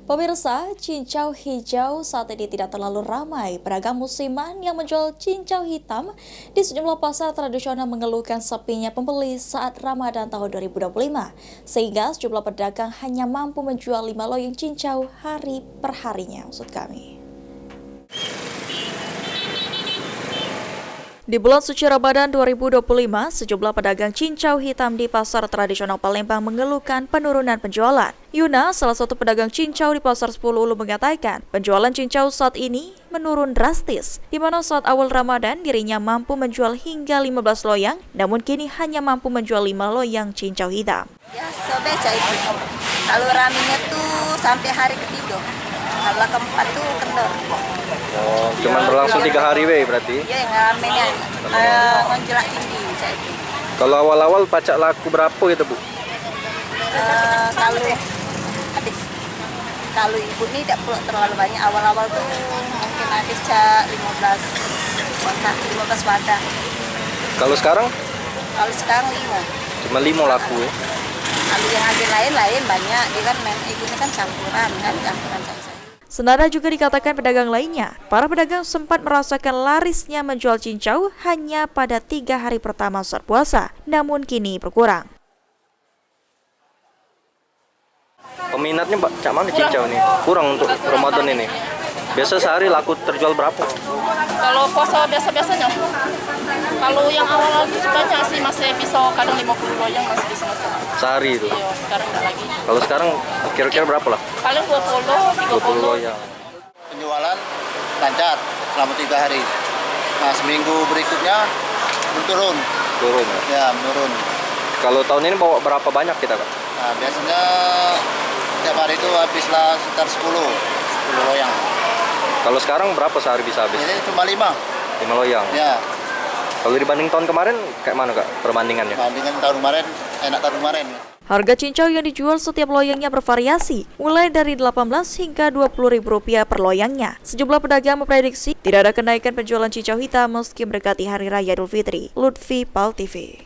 Pemirsa, cincau hijau saat ini tidak terlalu ramai. Pedagang musiman yang menjual cincau hitam di sejumlah pasar tradisional mengeluhkan sepinya pembeli saat Ramadan tahun 2025. Sehingga sejumlah pedagang hanya mampu menjual 5 loyang cincau hari per harinya, maksud kami. Di bulan suci Ramadan 2025, sejumlah pedagang cincau hitam di pasar tradisional Palembang mengeluhkan penurunan penjualan. Yuna, salah satu pedagang cincau di pasar 10 Ulu mengatakan, penjualan cincau saat ini menurun drastis, di mana saat awal Ramadan dirinya mampu menjual hingga 15 loyang, namun kini hanya mampu menjual 5 loyang cincau hitam. Ya, sebeca itu. Kalau raminya tuh sampai hari ketiga. Kalau keempat tuh kendor. Oh, cuman berlangsung 3 hari berarti? Iya, yang ramennya menjelak tinggi saya itu. Kalau awal-awal pacak laku berapa gitu, Bu? Kalau habis, kalau ibu ini tidak perlu terlalu banyak. Awal-awal tuh mungkin habis 15 wadah. Kalau sekarang? Kalau sekarang 5. Cuma 5 laku ya? Kalau yang agen lain banyak. Dia kan ibunya kan campuran saya. Senada juga dikatakan pedagang lainnya, para pedagang sempat merasakan larisnya menjual cincau hanya pada 3 hari pertama saat puasa, namun kini berkurang. Peminatnya cak mana cincau nih? Kurang untuk Ramadan ini. Biasa sehari laku terjual berapa? Kalau puasa biasa-biasanya. Kalau yang awal-awal itu banyak sih, masih bisa kadang 50 loyang masih bisa masak. Sehari itu? Iya, sekarang enggak lagi. Kalau sekarang kira-kira berapa lah? Paling 20, 20 loyang. Penjualan lancar selama 3 hari. Nah, seminggu berikutnya turun. Turun ya? Ya, menurun. Kalau tahun ini bawa berapa banyak kita, Kak? Nah, biasanya setiap hari itu habislah sekitar 10 loyang. Kalau sekarang berapa sehari bisa habis? Ini cuma 5. 5 loyang? Ya. Kalau dibanding tahun kemarin, kayak mana, Kak, perbandingannya? Bandingkan tahun kemarin, enak tahun kemarin. Harga cincau yang dijual setiap loyangnya bervariasi, mulai dari Rp18 hingga Rp20.000 per loyangnya. Sejumlah pedagang memprediksi tidak ada kenaikan penjualan cincau hitam meski mendekati Hari Raya Idul Fitri. Lutfi, PAL TV.